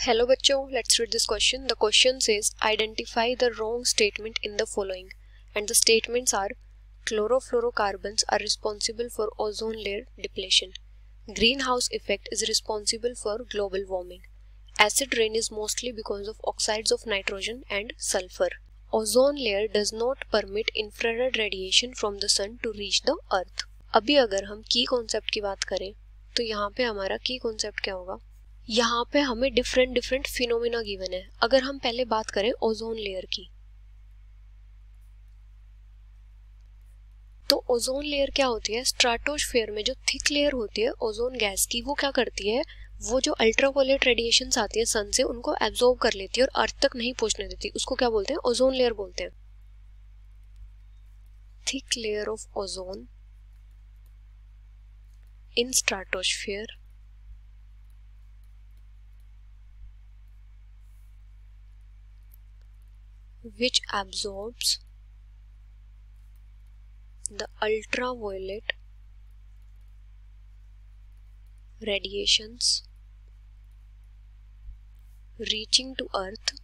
Hello बच्चों, let's read this question. The question says identify the wrong statement in the following and the statements are chlorofluorocarbons are responsible for ozone layer depletion. Greenhouse effect is responsible for global warming. Acid rain is mostly because of oxides of nitrogen and sulfur. Ozone layer does not permit infrared radiation from the sun to reach the earth. अभी अगर हम की concept की बात करें तो यहाँ पे हमारा की कॉन्सेप्ट क्या होगा? यहाँ पे हमें डिफरेंट फिनोमिना गिवन है. अगर हम पहले बात करें ओजोन लेयर की, तो ओजोन लेयर क्या होती है? स्ट्रेटोस्फेयर में जो थिक लेयर होती है ओजोन गैस की, वो क्या करती है? वो जो अल्ट्रावायलेट रेडिएशंस आती है सन से, उनको एब्जॉर्ब कर लेती है और अर्थ तक नहीं पहुंचने देती. उसको क्या बोलते हैं? ओजोन लेयर बोलते हैं. Thick layer of ozone in stratosphere which absorbs the ultraviolet radiations reaching to earth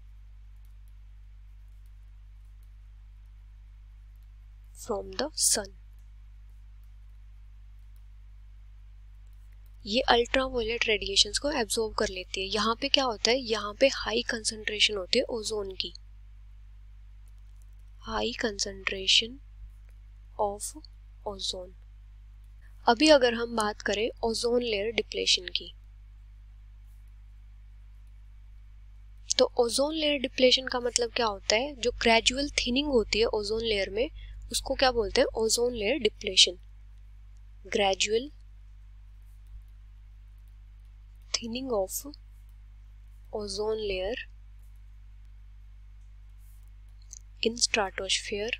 from the sun. ये अल्ट्रावायलेट रेडिएशंस को एब्जॉर्ब कर लेती है. यहाँ पे क्या होता है? यहाँ पे हाई कंसंट्रेशन होती है ओजोन की, हाई कंसंट्रेशन ऑफ ओजोन. अभी अगर हम बात करें ओजोन लेयर डिप्लेशन की, तो ओजोन लेयर डिप्लेशन का मतलब क्या होता है? जो ग्रेजुअल थिनिंग होती है ओजोन लेयर में, उसको क्या बोलते हैं? Ozone layer depletion. Gradual thinning of ozone layer in stratosphere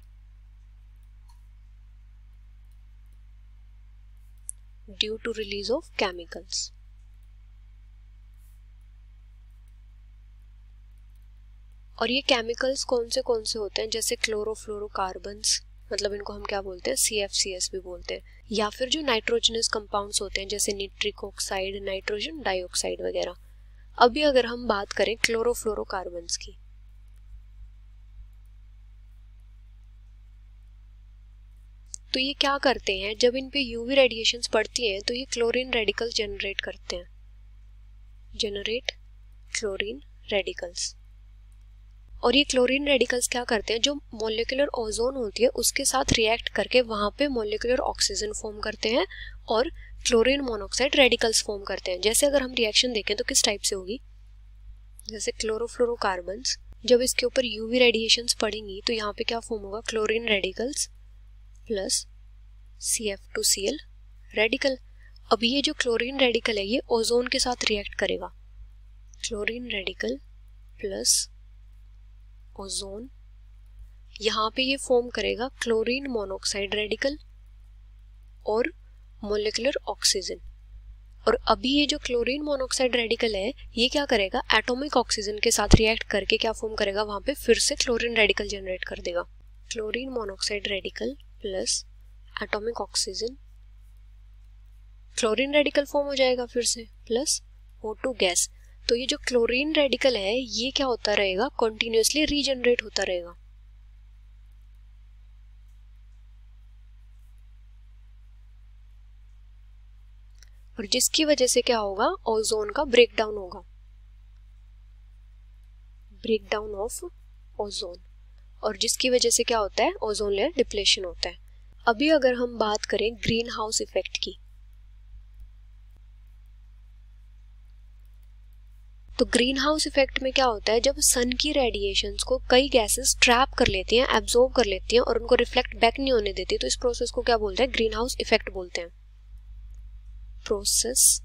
due to release of chemicals. और ये केमिकल्स कौन से होते हैं? जैसे क्लोरोफ्लोरोकार्बन्स, मतलब इनको हम क्या बोलते हैं? CFCS भी बोलते हैं. या फिर जो नाइट्रोजनस कंपाउंड्स होते हैं जैसे निट्रिक ऑक्साइड, नाइट्रोजन डाइऑक्साइड वगैरह. अभी अगर हम बात करें क्लोरोफ्लोरोकार्बन्स की, तो ये क्या करते हैं? जब इन पे यूवी रेडिएशंस पड़ती हैं तो ये क्लोरीन रेडिकल जनरेट करते हैं, जनरेट क्लोरीन रेडिकल्स. और ये क्लोरीन रेडिकल्स क्या करते हैं? जो मॉलिक्यूलर ओजोन होती है उसके साथ रिएक्ट करके वहां पे मॉलिक्यूलर ऑक्सीजन फॉर्म करते हैं और क्लोरीन मोनोऑक्साइड रेडिकल्स फॉर्म करते हैं. जैसे अगर हम रिएक्शन देखें तो किस टाइप से होगी? जैसे क्लोरोफ्लोरोकार्बन्स, जब इसके ऊपर यूवी रेडिएशंस पड़ेंगी तो यहाँ पे क्या फॉर्म होगा? Chlorine radicals plus CF2Cl radical. अभी ये जो क्लोरीन रेडिकल है ये ओजोन के साथ रिएक्ट करेगा. क्लोरीन रेडिकल प्लस ओजोन, यहाँ पे ये फॉर्म करेगा क्लोरीन मोनोऑक्साइड रेडिकल और मॉलिक्यूलर ऑक्सीजन. और अभी ये जो क्लोरीन मोनोऑक्साइड रेडिकल है ये क्या करेगा? एटॉमिक ऑक्सीजन के साथ रिएक्ट करके क्या फॉर्म करेगा? वहां पे फिर से क्लोरीन रेडिकल जनरेट कर देगा. Chlorine monoxide radical plus atomic oxygen, chlorine radical form हो जाएगा फिर से, प्लस O2 गैस. तो ये जो क्लोरीन रेडिकल है ये क्या होता रहेगा? कॉन्टिन्यूसली रीजनरेट होता रहेगा. और जिसकी वजह से क्या होगा? ओजोन का ब्रेकडाउन होगा, ब्रेकडाउन ऑफ ओजोन. और जिसकी वजह से क्या होता है? ओजोन लेयर डिप्लेशन होता है. अभी अगर हम बात करें ग्रीन हाउस इफेक्ट की, तो ग्रीन हाउस इफेक्ट में क्या होता है? जब सन की रेडिएशंस को कई गैसेस ट्रैप कर लेती हैं, एब्जॉर्ब कर लेती हैं और उनको रिफ्लेक्ट बैक नहीं होने देती, तो इस प्रोसेस को क्या बोलते हैं? ग्रीन हाउस इफेक्ट बोलते हैं. Process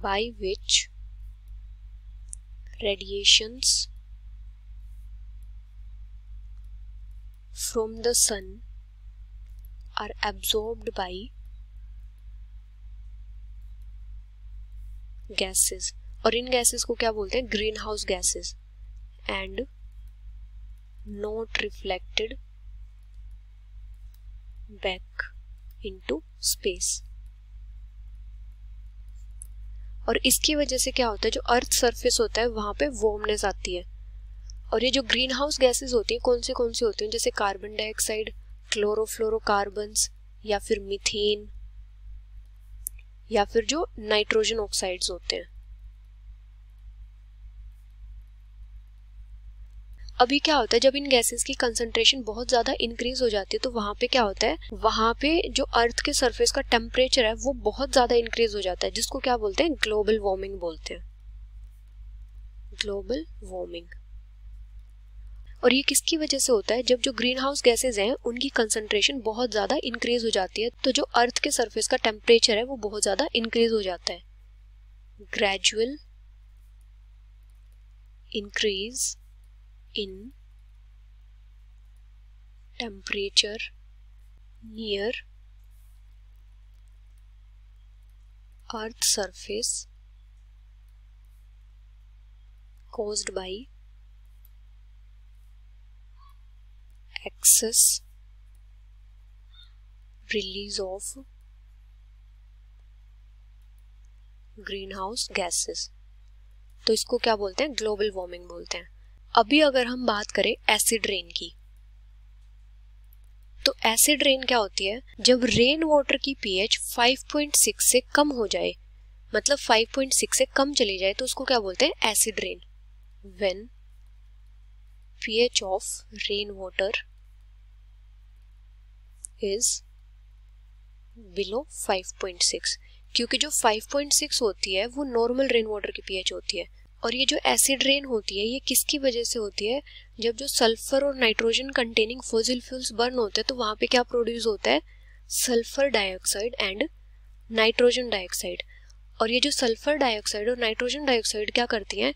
by which radiations from the sun are absorbed by gases. और इन गैसेस को क्या बोलते हैं? Green house gases. And not reflected back into space. और इसकी वजह से क्या होता है, जो अर्थ सरफेस होता है वहाँ पे वार्मनेस आती है। और ये जो ग्रीन हाउस गैसेज होती हैं कौन सी होती हैं, जैसे कार्बन डाइऑक्साइड, क्लोरोफ्लोरोकार्बन्स, या फिर मीथेन, या फिर जो नाइट्रोजन ऑक्साइड्स होते हैं। अभी क्या होता है, जब इन गैसेस की कंसंट्रेशन बहुत ज़्यादा इंक्रीज हो जाती है तो वहाँ पे क्या होता है, वहाँ पे जो अर्थ के सरफेस का टेम्परेचर है वो बहुत ज़्यादा इंक्रीज हो जाता है, जिसको क्या बोलते हैं, ग्लोबल वार्मिंग बोलते हैं, ग्लोबल वार्मिंग। और ये किसकी वजह से होता है, जब जो ग्रीन हाउस गैसेज हैं उनकी कंसंट्रेशन बहुत ज़्यादा इंक्रीज हो जाती है, तो जो अर्थ के सरफेस का टेम्परेचर है वो बहुत ज़्यादा इंक्रीज हो जाता है। Gradual increase in temperature near earth surface caused by excess release of greenhouse gases। तो इसको क्या बोलते हैं, ग्लोबल वार्मिंग बोलते हैं। अभी अगर हम बात करें एसिड रेन की, तो एसिड रेन क्या होती है, जब रेन वाटर की पीएच 5.6 से कम हो जाए, मतलब 5.6 से कम चली जाए, तो उसको क्या बोलते हैं, acid rain. When pH of rain water is below 5.6, क्योंकि जो 5.6 होती है वो नॉर्मल रेन वाटर की पीएच होती है। और ये जो एसिड रेन होती है ये किसकी वजह से होती है, जब जो सल्फर और nitrogen containing fossil fuels burn होते हैं तो वहाँ पे क्या प्रोड्यूस होता है, sulphur dioxide and nitrogen dioxide. और ये जो सल्फर डाइऑक्साइड और नाइट्रोजन डाइऑक्साइड क्या करती हैं,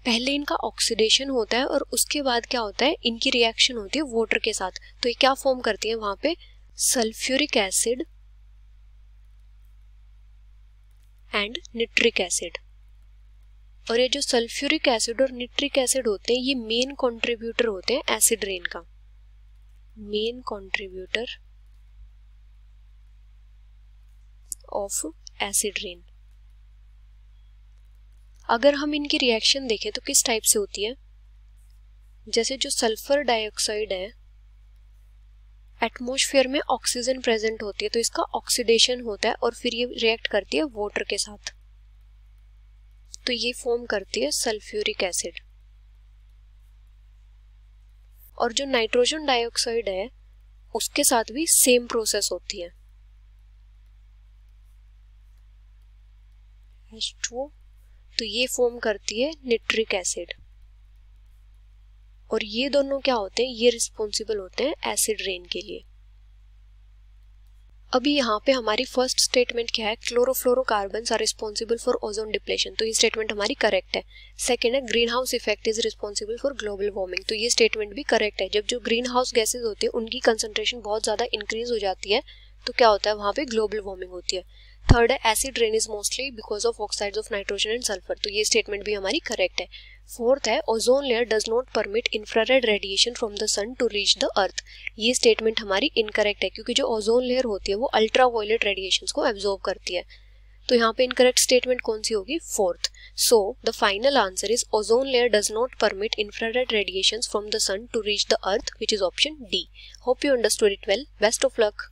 पहले इनका ऑक्सीडेशन होता है और उसके बाद क्या होता है, इनकी रिएक्शन होती है वाटर के साथ, तो ये क्या फॉर्म करती है वहाँ पे, sulphuric acid and nitric acid. और ये जो सल्फ्यूरिक एसिड और निट्रिक एसिड होते हैं ये मेन कंट्रीब्यूटर होते हैं एसिड रेन का, main contributor of acid rain. अगर हम इनकी रिएक्शन देखें तो किस टाइप से होती है, जैसे जो सल्फर डाइऑक्साइड है, एटमॉस्फेयर में ऑक्सीजन प्रेजेंट होती है तो इसका ऑक्सीडेशन होता है और फिर ये रिएक्ट करती है वाटर के साथ, तो ये फॉर्म करती है सल्फ्यूरिक एसिड। और जो नाइट्रोजन डाइऑक्साइड है उसके साथ भी सेम प्रोसेस होती है, H2O, तो ये फॉर्म करती है निट्रिक एसिड। और ये दोनों क्या होते हैं, ये रिस्पॉन्सिबल होते हैं एसिड रेन के लिए। अभी यहाँ पे हमारी फर्स्ट स्टेटमेंट क्या है, chlorofluorocarbons are responsible for ozone depletion, तो ये स्टेटमेंट हमारी करेक्ट है। सेकेंड है greenhouse effect is responsible for global warming, तो ये स्टेटमेंट भी करेक्ट है। जब जो ग्रीन हाउस गैसेज होती है उनकी कंसंट्रेशन बहुत ज़्यादा इंक्रीज हो जाती है तो क्या होता है, वहाँ पे ग्लोबल वार्मिंग होती है। थर्ड है acid rain is mostly because of oxides of nitrogen and sulphur, तो ये स्टेटमेंट भी हमारी करेक्ट है। फोर्थ है ozone layer does not permit infrared radiation from the sun to reach the earth, ये स्टेटमेंट हमारी इनकरेक्ट है क्योंकि जो ओजोन लेयर होती है वो अल्ट्रा वायलेट रेडिएशंस को एब्जॉर्ब करती है, तो यहाँ पे इनकरेक्ट स्टेटमेंट कौन सी होगी, fourth. So the final answer is ozone layer does not permit infrared radiations from the sun to reach the earth, which is option D. Hope you understood it well, best of luck.